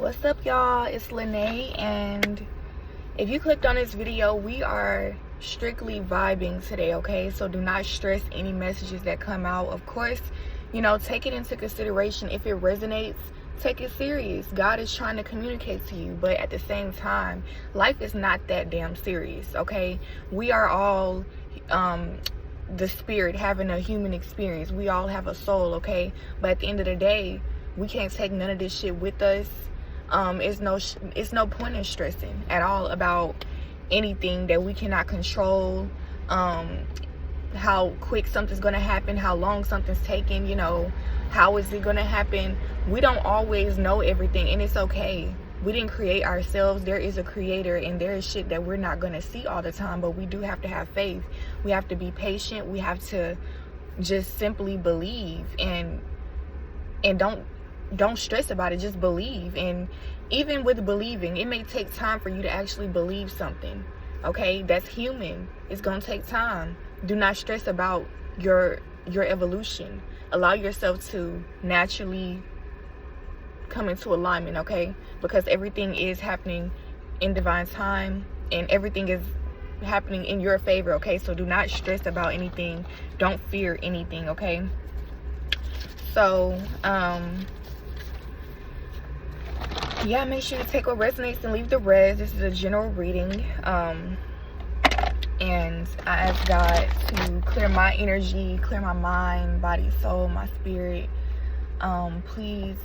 What's up, y'all? It's Lanae, and if you clicked on this video, we are strictly vibing today, okay? So do not stress any messages that come out. Of course, you know, take it into consideration. If it resonates, take it serious. God is trying to communicate to you, but at the same time, life is not that damn serious, okay? We are all the spirit having a human experience. We all have a soul, okay? But at the end of the day, we can't take none of this shit with us. It's no point in stressing at all about anything that we cannot control. How quick something's gonna happen, how long something's taking, you know, how is it gonna happen? We don't always know everything, and it's okay. We didn't create ourselves. There is a creator, and there is shit that we're not gonna see all the time, but we do have to have faith. We have to be patient. We have to just simply believe, and don't stress about it. Just believe. And even with believing, it may take time for you to actually believe something, okay? That's human. It's gonna take time. Do not stress about your evolution. Allow yourself to naturally come into alignment, okay? Because everything is happening in divine time, and everything is happening in your favor, okay? So do not stress about anything. Don't fear anything, okay? So yeah, make sure to take what resonates and leave the rest. This is a general reading, and I ask God to clear my energy, clear my mind, body, soul, my spirit. Please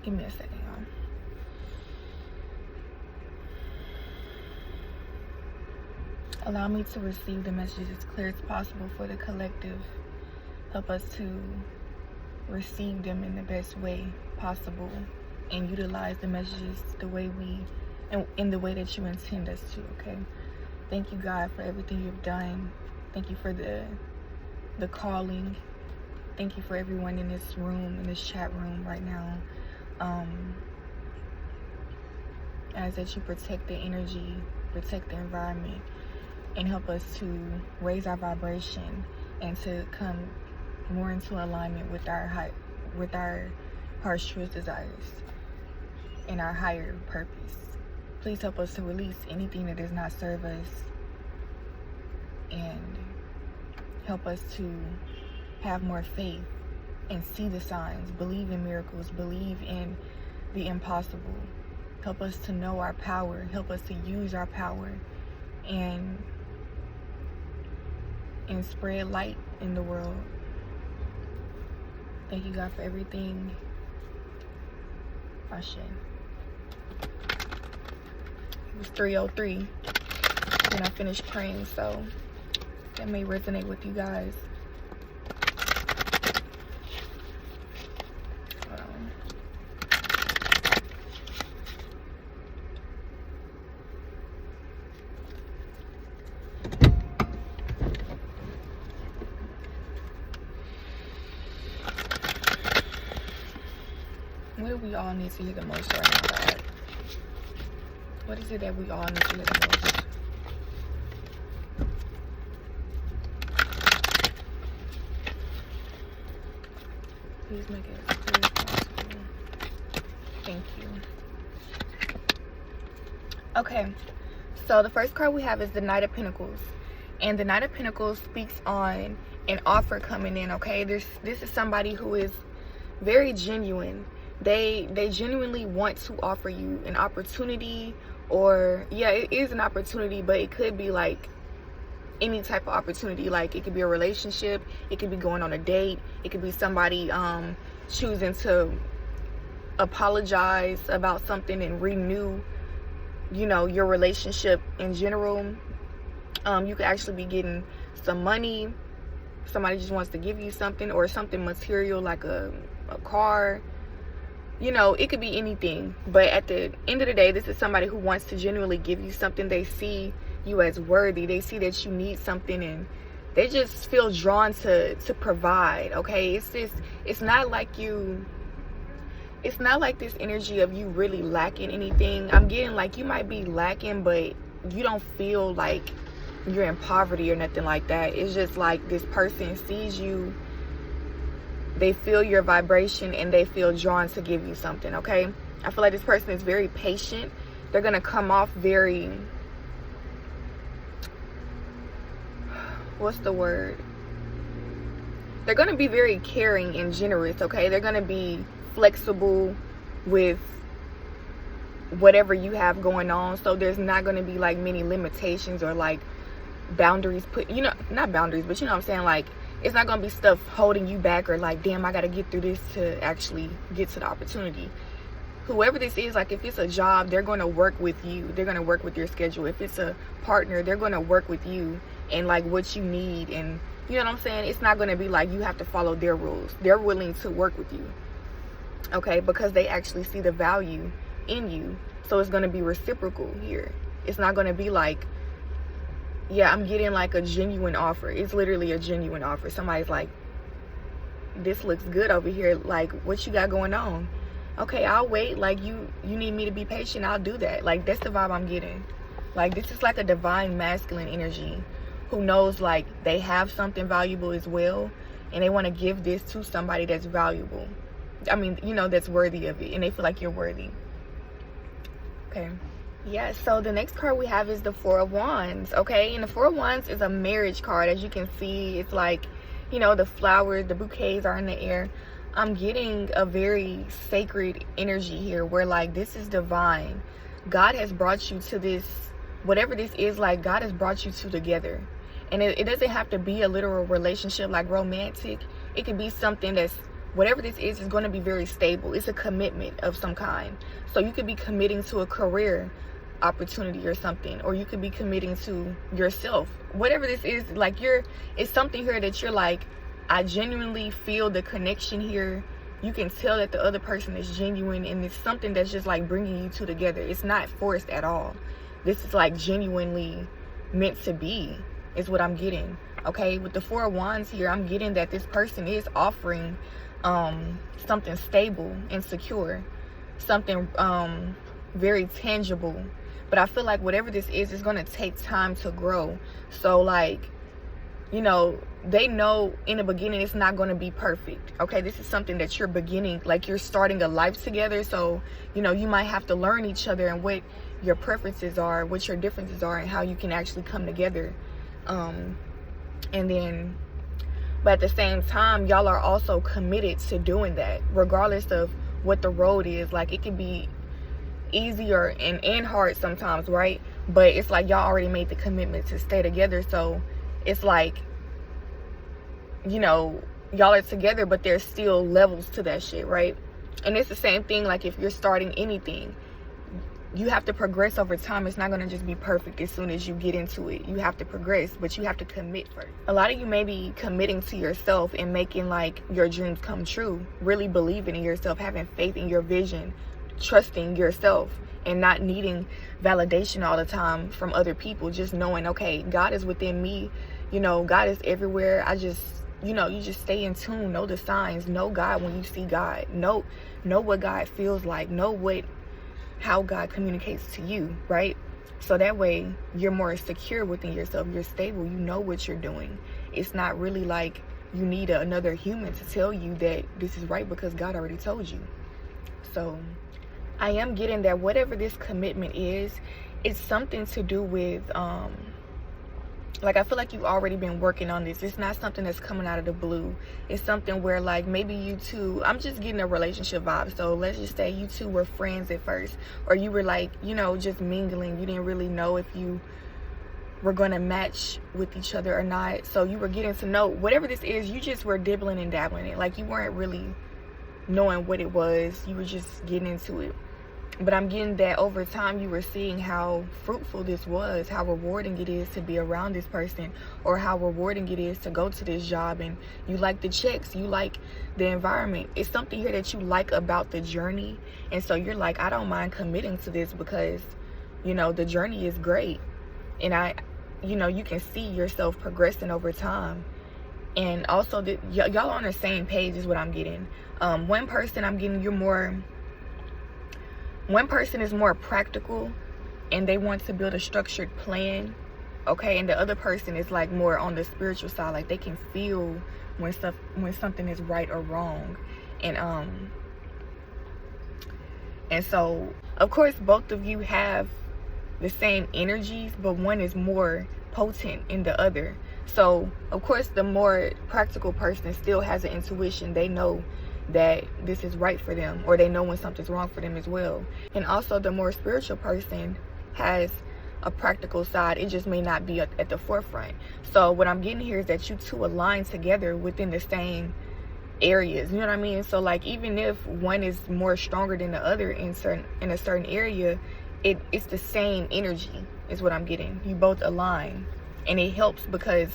give me a second, y'all. Allow me to receive the messages as clear as possible for the collective. Help us to receive them in the best way possible and utilize the messages the way in the way that you intend us to, okay? Thank you, God, for everything you've done. Thank you for the calling. Thank you for everyone in this room, in this chat room right now. As that you protect the energy, protect the environment, and help us to raise our vibration and to come more into alignment with our heart's truest desires and our higher purpose. Please help us to release anything that does not serve us, and help us to have more faith and see the signs, believe in miracles, believe in the impossible. Help us to know our power, help us to use our power, and spread light in the world. Thank you, God, for everything. Ashe. It was 3:03 when I finished praying, so that may resonate with you guys. What do we all need to hear the most right now, God? What is it that we all need to hear the most? Please make it as clear as possible. Thank you. Okay, so the first card we have is the Knight of Pentacles. And the Knight of Pentacles speaks on an offer coming in, okay? This is somebody who is very genuine. They genuinely want to offer you an opportunity, or yeah, it is an opportunity, but it could be like any type of opportunity. Like, it could be a relationship, it could be going on a date, it could be somebody choosing to apologize about something and renew, you know, your relationship in general. You could actually be getting some money. Somebody just wants to give you something, or something material like a car. You know, it could be anything, but at the end of the day, this is somebody who wants to genuinely give you something. They see you as worthy. They see that you need something, and they just feel drawn to provide, okay? It's not like this energy of you really lacking anything. I'm getting like you might be lacking, but you don't feel like you're in poverty or nothing like that. It's just like this person sees you they feel your vibration and they feel drawn to give you something, okay? I feel like this person is very patient. They're going to come off very, what's the word? They're going to be very caring and generous, okay? They're going to be flexible with whatever you have going on. So there's not going to be like many limitations or like boundaries put, you know, not boundaries, but you know what I'm saying? Like, it's not going to be stuff holding you back or like, damn, I got to get through this to actually get to the opportunity. Whoever this is, like if it's a job, they're going to work with you. They're going to work with your schedule. If it's a partner, they're going to work with you and like what you need. And you know what I'm saying? It's not going to be like you have to follow their rules. They're willing to work with you, okay? Because they actually see the value in you. So it's going to be reciprocal here. It's not going to be like, yeah, I'm getting like a genuine offer. It's literally a genuine offer. Somebody's like, this looks good over here. Like, what you got going on? Okay, I'll wait. Like, you need me to be patient, I'll do that. Like, that's the vibe I'm getting. Like, this is like a divine masculine energy who knows like they have something valuable as well, and they want to give this to somebody that's valuable. I mean, you know, that's worthy of it, and they feel like you're worthy. Okay. Yeah, so the next card we have is the Four of Wands, okay? And the Four of Wands is a marriage card. As you can see, it's like, you know, the flowers, the bouquets are in the air. I'm getting a very sacred energy here where like this is divine. God has brought you to this, whatever this is, like God has brought you two together. And it doesn't have to be a literal relationship like romantic. It could be something that's, whatever this is going to be very stable. It's a commitment of some kind. So you could be committing to a career opportunity or something, or you could be committing to yourself. Whatever this is, like it's something here that you're like, I genuinely feel the connection here. You can tell that the other person is genuine, and it's something that's just like bringing you two together. It's not forced at all. This is like genuinely meant to be, is what I'm getting. Okay, with the Four of Wands here, I'm getting that this person is offering something stable and secure, something very tangible. But I feel like whatever this is going to take time to grow. So like, you know, they know in the beginning it's not going to be perfect. Okay, this is something that you're beginning, like you're starting a life together. So, you know, you might have to learn each other and what your preferences are, what your differences are, and how you can actually come together. And then, but at the same time, y'all are also committed to doing that, regardless of what the road is. Like, it can be easier and hard sometimes, right? But it's like y'all already made the commitment to stay together. So it's like, you know, y'all are together, but there's still levels to that shit, right? And it's the same thing like if you're starting anything, you have to progress over time. It's not going to just be perfect as soon as you get into it. You have to progress, but you have to commit first. A lot of you may be committing to yourself and making like your dreams come true, really believing in yourself, having faith in your vision, trusting yourself, and not needing validation all the time from other people. Just knowing, okay, God is within me. You know, God is everywhere. I just, you know, you just stay in tune, know the signs, know God when you see God, know what God feels like, know how God communicates to you, right? So that way you're more secure within yourself, you're stable, you know what you're doing. It's not really like you need another human to tell you that this is right, because God already told you. So I am getting that whatever this commitment is, it's something to do with like, I feel like you've already been working on this. It's not something that's coming out of the blue. It's something where like maybe you two, I'm just getting a relationship vibe. So let's just say you two were friends at first, or you were like, you know, just mingling. You didn't really know if you were going to match with each other or not. So you were getting to know whatever this is. You just were dibbling and dabbling it. Like, you weren't really knowing what it was. You were just getting into it. But I'm getting that over time you were seeing how fruitful this was, how rewarding it is to be around this person, or how rewarding it is to go to this job, and you like the checks, you like the environment. It's something here that you like about the journey, and so you're like, I don't mind committing to this because, you know, the journey is great, and you know, you can see yourself progressing over time. And also y'all are on the same page is what I'm getting. One person I'm getting, one person is more practical and they want to build a structured plan okay? And the other person is like more on the spiritual side, like they can feel when something is right or wrong. And so of course both of you have the same energies, but one is more potent in the other. So of course the more practical person still has an intuition. They know that this is right for them, or they know when something's wrong for them as well. And also the more spiritual person has a practical side. It just may not be at the forefront. So what I'm getting here is that you two align together within the same areas, you know what I mean? So like, even if one is more stronger than the other in a certain area, it's the same energy is what I'm getting. You both align, and it helps because,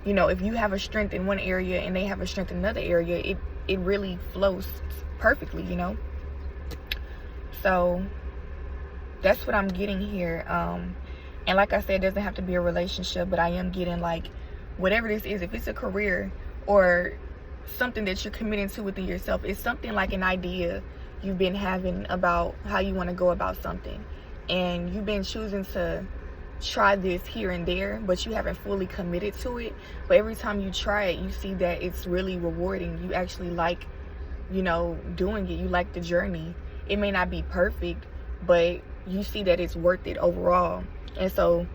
you know, if you have a strength in one area and they have a strength in another area, it really flows perfectly, you know? So that's what I'm getting here. And like I said, it doesn't have to be a relationship, but I am getting like, whatever this is, if it's a career or something that you're committing to within yourself, it's something like an idea you've been having about how you want to go about something, and you've been choosing to try this here and there, but you haven't fully committed to it. But every time you try it, you see that it's really rewarding. You actually like, you know, doing it. You like the journey. It may not be perfect, but you see that it's worth it overall. And so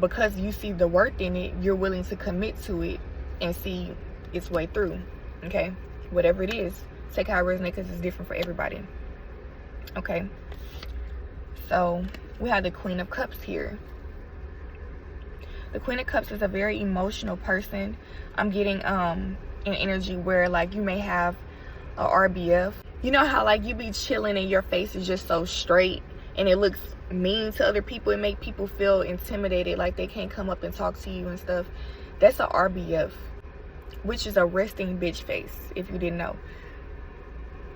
because you see the worth in it, you're willing to commit to it and see its way through. Okay, whatever it is, take how it resonates, because it's different for everybody. Okay, so we have the Queen of Cups here. The Queen of Cups is a very emotional person. I'm getting an energy where like you may have a RBF. You know how like you be chilling and your face is just so straight and it looks mean to other people? It make people feel intimidated, like they can't come up and talk to you and stuff. That's a RBF, which is a resting bitch face, if you didn't know.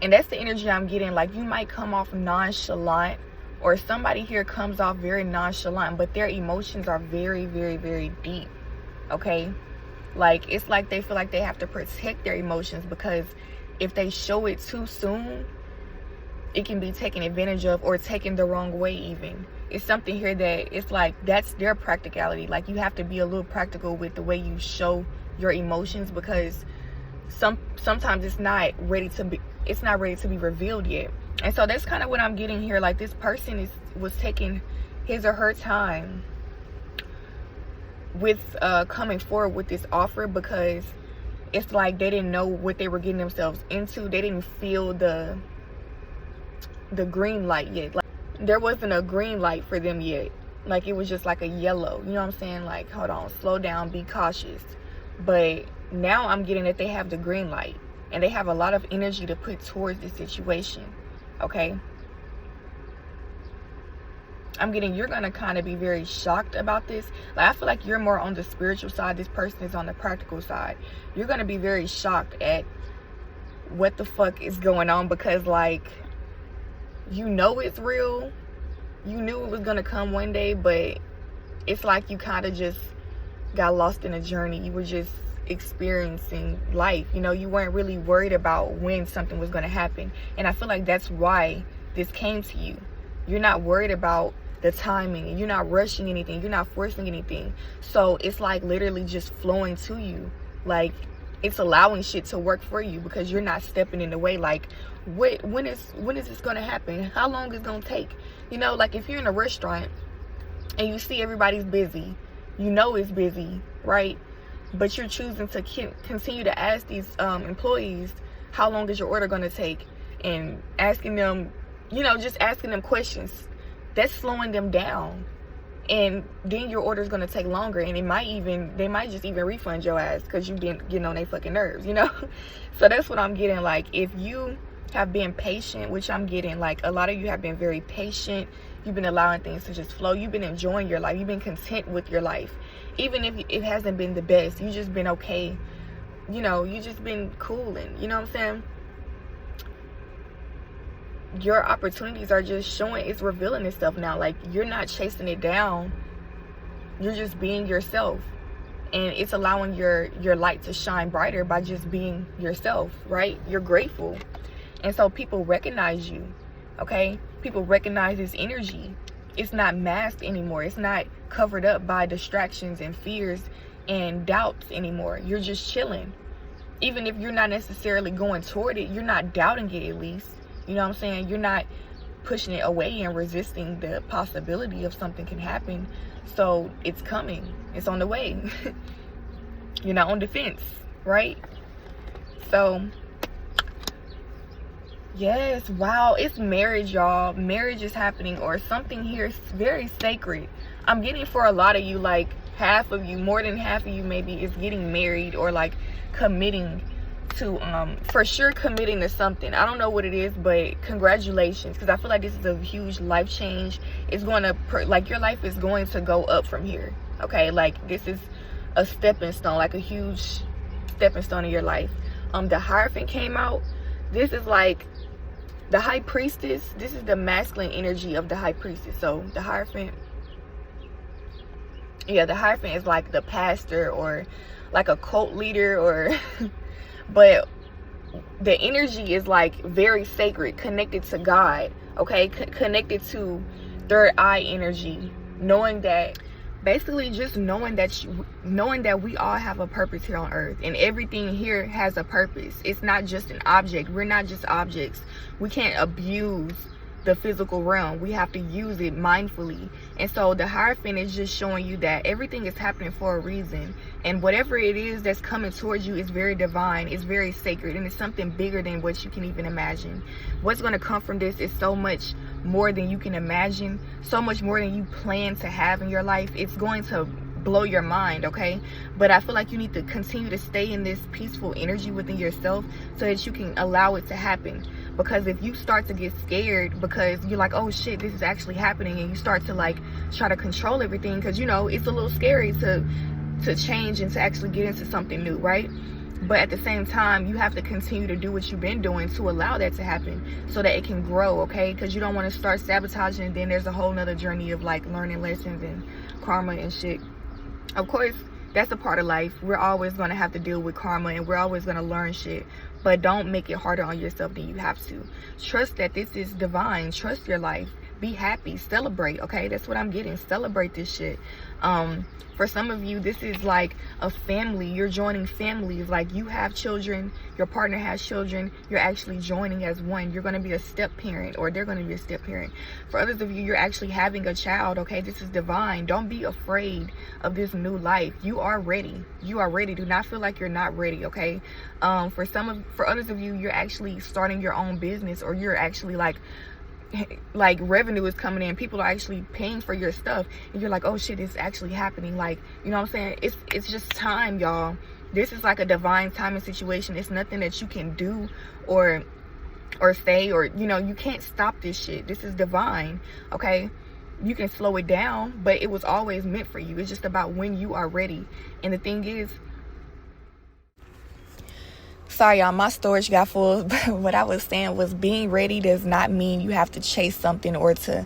And that's the energy I'm getting. Like, you might come off nonchalant, or somebody here comes off very nonchalant, but their emotions are very, very, very deep. Okay, like it's like they feel like they have to protect their emotions, because if they show it too soon, it can be taken advantage of or taken the wrong way. Even it's something here that it's like that's their practicality. Like, you have to be a little practical with the way you show your emotions, because sometimes it's not ready to be revealed yet. And so that's kind of what I'm getting here. Like, this person was taking his or her time with coming forward with this offer, because it's like they didn't know what they were getting themselves into. They didn't feel the green light yet. Like, there wasn't a green light for them yet. Like, it was just like a yellow, you know what I'm saying? Like, hold on, slow down, be cautious. But now I'm getting that they have the green light, and they have a lot of energy to put towards this situation. Okay, I'm getting you're gonna kind of be very shocked about this. Like, I feel like you're more on the spiritual side, this person is on the practical side. You're gonna be very shocked at what the fuck is going on, because like, you know it's real, you knew it was gonna come one day, but it's like you kind of just got lost in a journey. You were just experiencing life, you know. You weren't really worried about when something was going to happen, and I feel like that's why this came to you. You're not worried about the timing, you're not rushing anything, you're not forcing anything. So it's like literally just flowing to you. Like, it's allowing shit to work for you, because you're not stepping in the way. Like, when is this going to happen? How long is it going to take? You know, like if you're in a restaurant and you see everybody's busy, you know it's busy, right? But you're choosing to continue to ask these employees, how long is your order going to take? And asking them, you know, just asking them questions. That's slowing them down. And then your order is going to take longer. And they might just even refund your ass, because you've been getting on their fucking nerves, you know? So that's what I'm getting. Like, if you have been patient, which I'm getting, like a lot of you have been very patient. You've been allowing things to just flow. You've been enjoying your life. You've been content with your life. Even if it hasn't been the best, you just been okay. You know, you just been cooling. You know what I'm saying? Your opportunities are just showing, it's revealing itself now. Like, you're not chasing it down. You're just being yourself. And it's allowing your light to shine brighter by just being yourself, right? You're grateful. And so people recognize you, okay? People recognize this energy. it's not masked anymore. It's not covered up by distractions and fears and doubts anymore. You're just chilling. Even if you're not necessarily going toward it, you're not doubting it, at least. You know what I'm saying? You're not pushing it away and resisting the possibility of something can happen. So it's coming. It's on the way. You're not on defense, right? So yes, wow, it's marriage, y'all. Marriage is happening, or something here is very sacred. I'm getting for a lot of you, like half of you, more than half of you maybe, is getting married, or like committing to for sure committing to something. I don't know what it is, but congratulations, because I feel like this is a huge life change. It's going to like, your life is going to go up from here. Okay, like this is a stepping stone, like a huge stepping stone in your life. The Hierophant came out. This is like the High Priestess. This is the masculine energy of the High Priestess. So the Hierophant, yeah, the Hierophant is like the pastor or like a cult leader, or but the energy is like very sacred, connected to God. Okay, connected to third eye energy, knowing that, basically just knowing that we all have a purpose here on earth, and everything here has a purpose. It's not just an object. We're not just objects. We can't abuse the physical realm. We have to use it mindfully. And so the Hierophant is just showing you that everything is happening for a reason, and whatever it is that's coming towards you is very divine, it's very sacred, and it's something bigger than what you can even imagine. What's going to come from this is so much more than you can imagine, so much more than you plan to have in your life. It's going to blow your mind, okay? But I feel like you need to continue to stay in this peaceful energy within yourself so that you can allow it to happen. Because if you start to get scared because you're like, oh shit, this is actually happening, and you start to like try to control everything, because you know it's a little scary to change and to actually get into something new, right? But at the same time, you have to continue to do what you've been doing to allow that to happen so that it can grow, okay? Because you don't want to start sabotaging, and then there's a whole nother journey of like learning lessons and karma and shit. Of course, that's a part of life. We're always going to have to deal with karma, and we're always going to learn shit. But don't make it harder on yourself than you have to. Trust that this is divine. Trust your life. Be happy. Celebrate, okay? That's what I'm getting. Celebrate this shit. For some of you, this is like a family. You're joining families. Like, you have children, your partner has children, you're actually joining as one. You're going to be a step parent, or they're going to be a step parent. For others of you, you're actually having a child, okay? This is divine. Don't be afraid of this new life. You are ready. You are ready. Do not feel like you're not ready, okay? For others of you, you're actually starting your own business, or you're actually like revenue is coming in, people are actually paying for your stuff, and you're like, oh shit, it's actually happening. Like, you know what I'm saying? It's just time, y'all. This is like a divine timing situation. It's nothing that you can do or say, or you know, you can't stop this shit. This is divine, okay? You can slow it down, but it was always meant for you. It's just about when you are ready. And the thing is, sorry y'all, my storage got full. What I was saying was, being ready does not mean you have to chase something or to,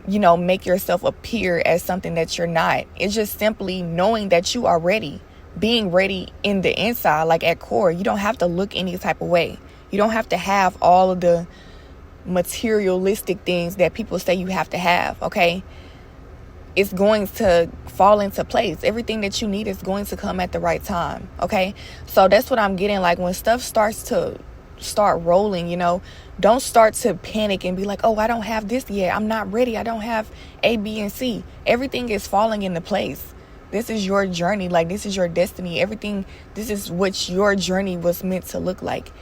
you know, make yourself appear as something that you're not. It's just simply knowing that you are ready. Being ready in the inside, like at core. You don't have to look any type of way. You don't have to have all of the materialistic things that people say you have to have, okay? It's going to fall into place. Everything that you need is going to come at the right time, okay? So that's what I'm getting. Like, when stuff starts rolling, you know, don't start to panic and be like, oh, I don't have this yet, I'm not ready, I don't have A, B, and C. Everything is falling into place. This is your journey. Like, this is your destiny. Everything, this is what your journey was meant to look like,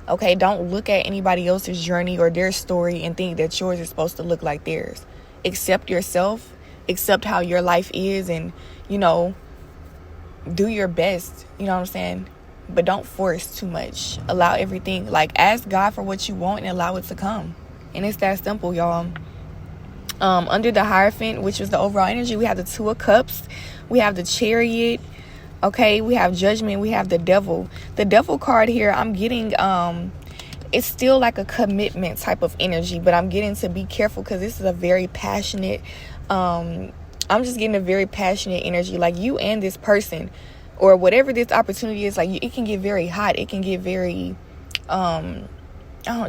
okay? Don't look at anybody else's journey or their story and think that yours is supposed to look like theirs. Accept yourself. Accept how your life is, and, you know, do your best, you know what I'm saying? But don't force too much. Allow everything, like, ask God for what you want and allow it to come. And it's that simple, y'all. Under the Hierophant, which is the overall energy, we have the Two of Cups, we have the Chariot, okay, we have Judgment, we have the Devil. The Devil card here, I'm getting it's still like a commitment type of energy, but I'm getting to be careful, because this is a very passionate I'm just getting a very passionate energy. Like, you and this person, or whatever this opportunity is, like, it can get very hot. It can get very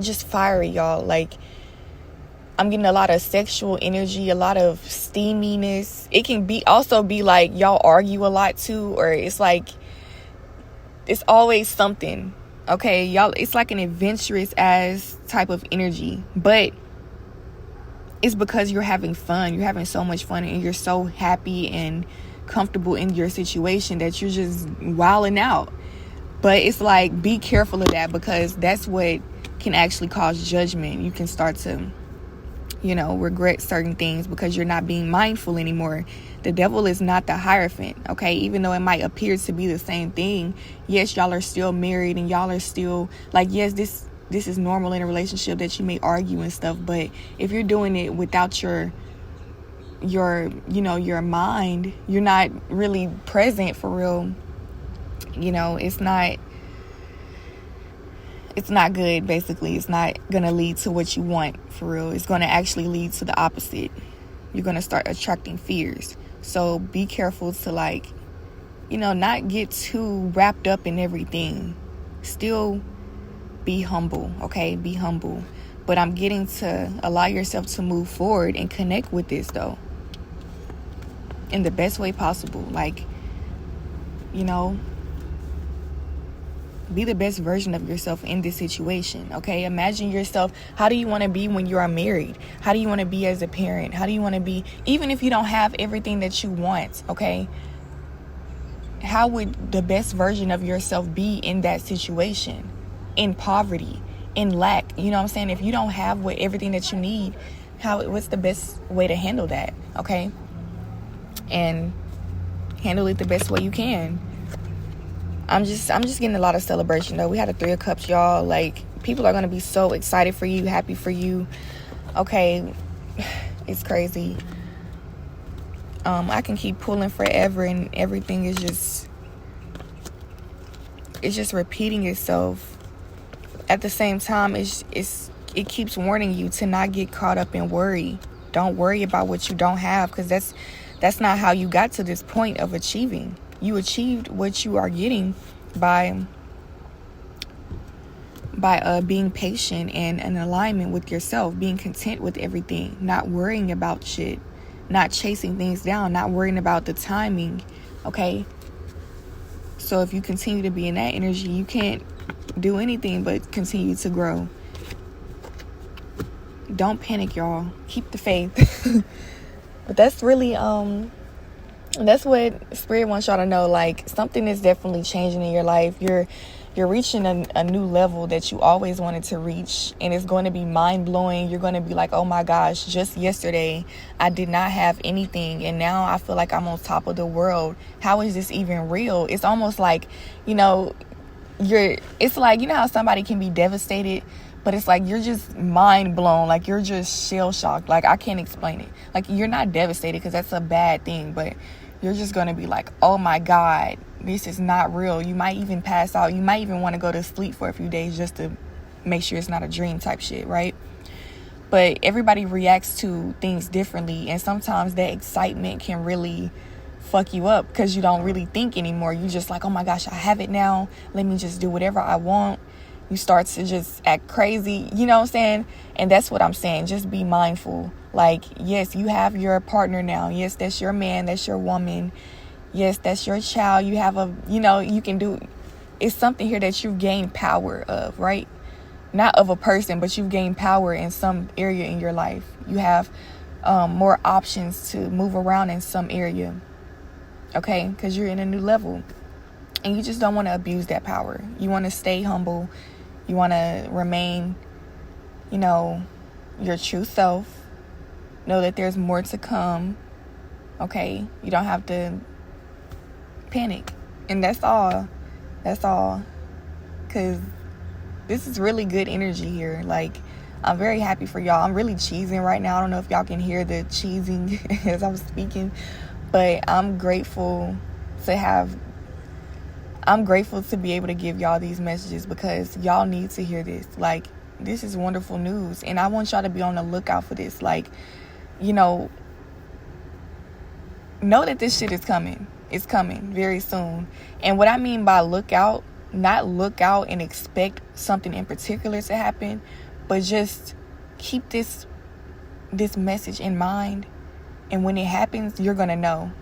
just fiery, y'all. Like, I'm getting a lot of sexual energy, a lot of steaminess. It can also be like y'all argue a lot too, or it's like it's always something. Okay, y'all, it's like an adventurous ass type of energy, but it's because you're having fun. You're having so much fun, and you're so happy and comfortable in your situation that you're just wilding out. But it's like, be careful of that, because that's what can actually cause judgment. You can start to, regret certain things because you're not being mindful anymore. The devil is not the Hierophant, okay? Even though it might appear to be the same thing. Yes, y'all are still married, and y'all are still like, yes, this is normal in a relationship that you may argue and stuff. But if you're doing it without your mind, you're not really present for real. It's not good. Basically, it's not gonna lead to what you want for real. It's gonna actually lead to the opposite. You're gonna start attracting fears. So be careful to not get too wrapped up in everything. Still be humble, okay? Be humble. But I'm getting to allow yourself to move forward and connect with this, though, in the best way possible. Be the best version of yourself in this situation, okay? Imagine yourself. How do you want to be when you are married? How do you want to be as a parent? How do you want to be, even if you don't have everything that you want, okay? How would the best version of yourself be in that situation? In poverty, in lack, you know what I'm saying? If you don't have everything that you need, what's the best way to handle that, okay? And handle it the best way you can. I'm just getting a lot of celebration, though. We had a 3 of Cups, y'all. Like, people are going to be so excited for you, happy for you. Okay, it's crazy. I can keep pulling forever, and everything is just repeating itself. At the same time, it keeps warning you to not get caught up in worry. Don't worry about what you don't have, because that's not how you got to this point of achieving. You achieved what you are getting by being patient and in alignment with yourself, being content with everything, not worrying about shit, not chasing things down, not worrying about the timing, okay? So if you continue to be in that energy, you can't do anything but continue to grow. Don't panic, y'all. Keep the faith. But that's really that's what Spirit wants y'all to know. Like, something is definitely changing in your life. You're reaching a new level that you always wanted to reach, and it's going to be mind-blowing. You're going to be like, oh my gosh, just yesterday I did not have anything, and now I feel like I'm on top of the world. How is this even real? It's almost like, it's like, how somebody can be devastated, but it's like you're just mind blown, like you're just shell shocked. Like, I can't explain it. Like, you're not devastated, because that's a bad thing, but you're just going to be like, oh my God, this is not real. You might even pass out. You might even want to go to sleep for a few days just to make sure it's not a dream type shit, right? But everybody reacts to things differently, and sometimes that excitement can really fuck you up, because you don't really think anymore. You just like, oh my gosh, I have it now. Let me just do whatever I want. You start to just act crazy, you know what I'm saying? And that's what I'm saying. Just be mindful. Like, yes, you have your partner now. Yes, that's your man. That's your woman. Yes, that's your child. You have you can do. It's something here that you've gained power of, right? Not of a person, but you've gained power in some area in your life. You have more options to move around in some area. Okay? Because you're in a new level. And you just don't want to abuse that power. You want to stay humble. You want to remain, your true self. Know that there's more to come. Okay? You don't have to panic. And that's all. That's all. Because this is really good energy here. Like, I'm very happy for y'all. I'm really cheesing right now. I don't know if y'all can hear the cheesing as I'm speaking. But I'm grateful to be able to give y'all these messages, because y'all need to hear this. Like, this is wonderful news, and I want y'all to be on the lookout for this. Like, know that this shit is coming. It's coming very soon. And what I mean by look out, not look out and expect something in particular to happen, but just keep this this message in mind, and when it happens, you're gonna know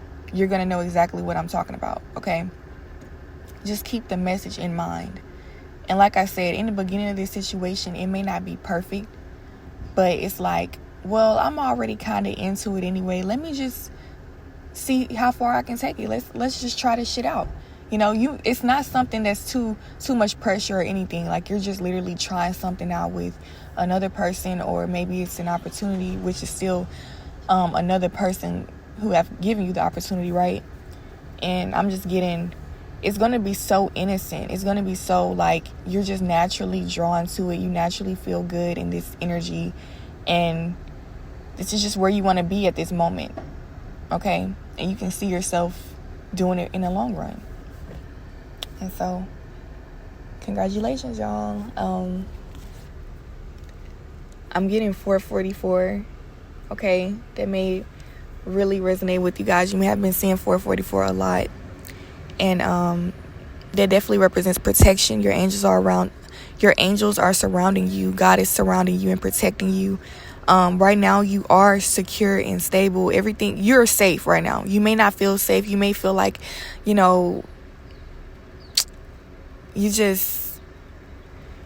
exactly what I'm talking about. Okay, just keep the message in mind. And like I said, in the beginning of this situation, it may not be perfect, but it's like, well, I'm already kind of into it anyway. Let me just see how far I can take it. Let's just try this shit out. It's not something that's too much pressure or anything. Like, you're just literally trying something out with another person, or maybe it's an opportunity, which is still another person who have given you the opportunity, right? And I'm just getting, it's going to be so innocent. It's going to be so like you're just naturally drawn to it. You naturally feel good in this energy, and this is just where you want to be at this moment. Okay? And you can see yourself doing it in the long run. And so, congratulations, y'all. I'm getting 444. Okay? That may really resonate with you guys. You may have been seeing 444 a lot. And that definitely represents protection. Your angels are around. Your angels are surrounding you. God is surrounding you and protecting you. Right now, you are secure and stable. Everything, you're safe right now. You may not feel safe. You may feel like, you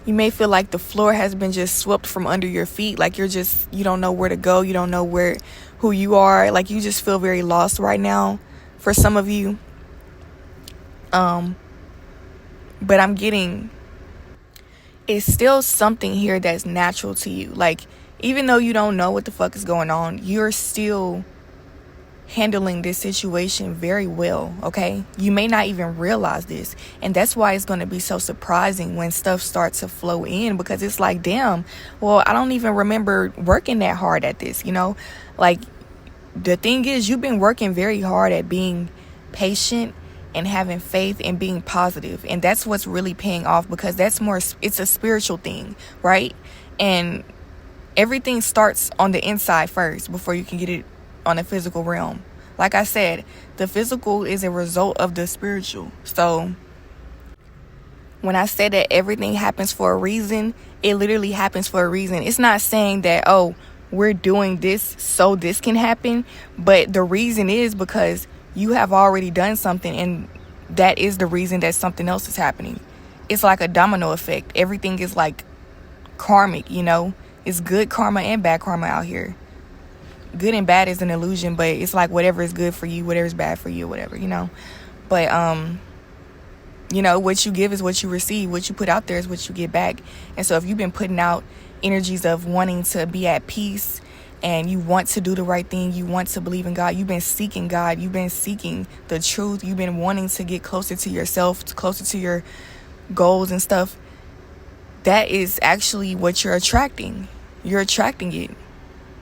may feel like the floor has been just swept from under your feet. Like you don't know where to go. You don't know who you are. Like, you just feel very lost right now for some of you. But I'm getting, it's still something here that's natural to you. Like, even though you don't know what the fuck is going on, you're still handling this situation very well, okay? You may not even realize this. And that's why it's going to be so surprising when stuff starts to flow in, because it's like, damn, well, I don't even remember working that hard at this, Like, the thing is, you've been working very hard at being patient and having faith and being positive. And that's what's really paying off, because it's a spiritual thing, right? And everything starts on the inside first before you can get it on the physical realm. Like I said, the physical is a result of the spiritual. So when I say that everything happens for a reason, it literally happens for a reason. It's not saying that, oh, we're doing this so this can happen, but the reason is because you have already done something, and that is the reason that something else is happening. It's like a domino effect. Everything is like karmic, It's good karma and bad karma out here. Good and bad is an illusion, but it's like whatever is good for you, whatever is bad for you, whatever, But, what you give is what you receive. What you put out there is what you get back. And so if you've been putting out energies of wanting to be at peace, and you want to do the right thing, you want to believe in God, you've been seeking God, you've been seeking the truth, you've been wanting to get closer to yourself, closer to your goals and stuff, that is actually what you're attracting. You're attracting it.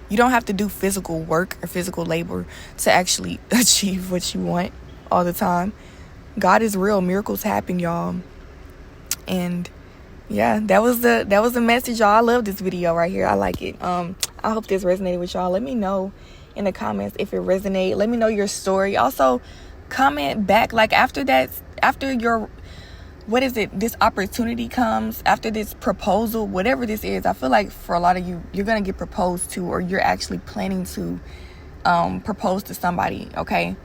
You don't have to do physical work or physical labor to actually achieve what you want all the time. God is real. Miracles happen, y'all. And yeah, that was the message, y'all. I love this video right here. I like it. I hope this resonated with y'all. Let me know in the comments if it resonated. Let me know your story. Also, comment back, like, after your, this opportunity comes, after this proposal, whatever this is. I feel like for a lot of you, you're going to get proposed to, or you're actually planning to propose to somebody, okay?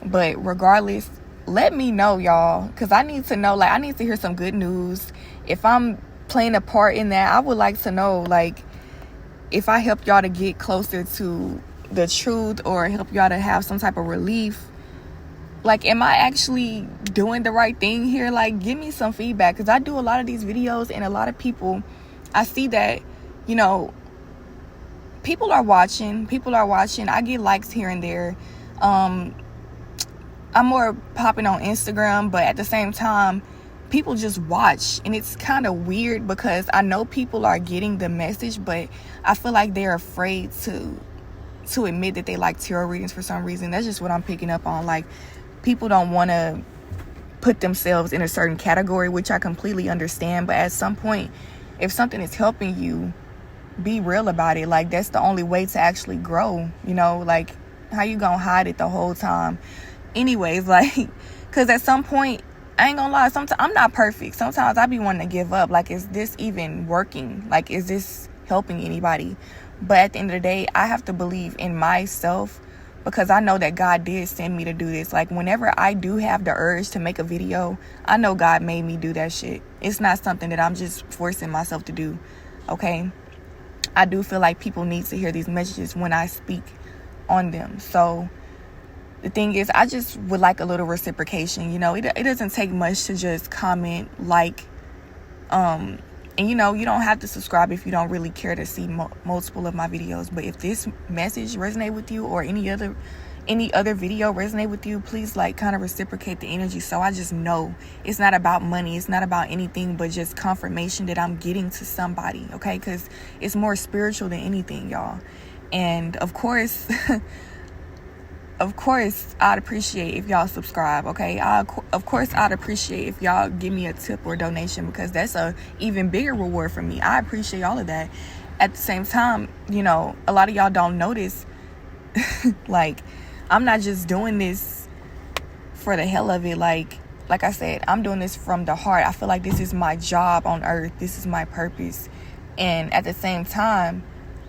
But regardless, let me know, y'all, because I need to know, like, I need to hear some good news. If I'm playing a part in that, I would like to know, like, if I help y'all to get closer to the truth, or help y'all to have some type of relief. Like, am I actually doing the right thing here? Like, give me some feedback, because I do a lot of these videos, and a lot of people, I see that, people are watching. I get likes here and there. I'm more popping on Instagram, but at the same time, people just watch, and it's kind of weird, because I know people are getting the message, but I feel like they're afraid to admit that they like tarot readings for some reason. That's just what I'm picking up on. Like, people don't want to put themselves in a certain category, which I completely understand. But at some point, if something is helping you, be real about it. Like, that's the only way to actually grow, like, how you gonna hide it the whole time? Anyways, like, because at some point, I ain't gonna lie, sometimes I'm not perfect. Sometimes I be wanting to give up. Like, is this even working? Like, is this helping anybody. But at the end of the day, I have to believe in myself, because I know that God did send me to do this. Like, whenever I do have the urge to make a video, I know God made me do that shit. It's not something that I'm just forcing myself to do, okay? I do feel like people need to hear these messages when I speak on them. So the thing is, I just would like a little reciprocation. You know, it doesn't take much to just comment, like, and you know, you don't have to subscribe if you don't really care to see multiple of my videos. But if this message resonate with you, or any other video resonate with you, please, like, kind of reciprocate the energy, so I just know it's not about money, it's not about anything but just confirmation that I'm getting to somebody, okay? Because it's more spiritual than anything, y'all. And of course of course, I'd appreciate if y'all subscribe, okay? Of course, I'd appreciate if y'all give me a tip or donation, because that's a even bigger reward for me. I appreciate all of that. At the same time, you know, a lot of y'all don't notice, like, I'm not just doing this for the hell of it. Like I said, I'm doing this from the heart. I feel like this is my job on earth. This is my purpose. And at the same time,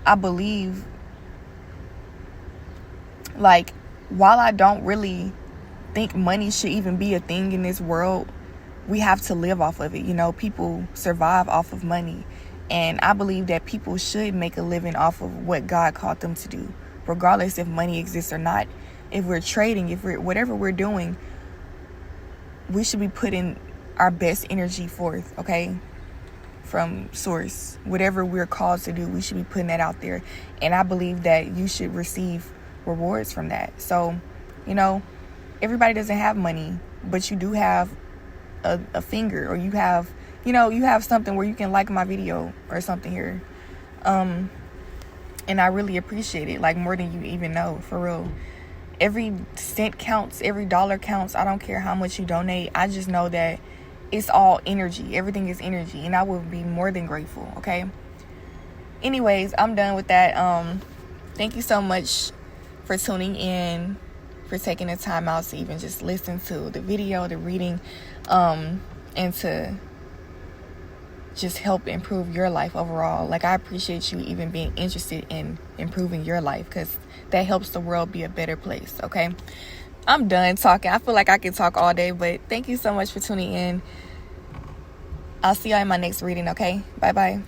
I believe, like, while I don't really think money should even be a thing in this world, we have to live off of it. You know, people survive off of money. And I believe that people should make a living off of what God called them to do, regardless if money exists or not. If we're trading, whatever we're doing, we should be putting our best energy forth, okay? From source. Whatever we're called to do, we should be putting that out there. And I believe that you should receive rewards from that. So, you know, everybody doesn't have money, but you do have a finger, or you have, you know, you have something where you can like my video or something here. And I really appreciate it, like, more than you even know, for real. Every cent counts, every dollar counts. I don't care how much you donate. I just know that it's all energy. Everything is energy, and I will be more than grateful, okay? Anyways, I'm done with that. Thank you so much for tuning in, for taking the time out to even just listen to the video, the reading, and to just help improve your life overall. Like, I appreciate you even being interested in improving your life, because that helps the world be a better place, okay? I'm done talking. I feel like I could talk all day, but thank you so much for tuning in. I'll see y'all in my next reading, okay? Bye-bye.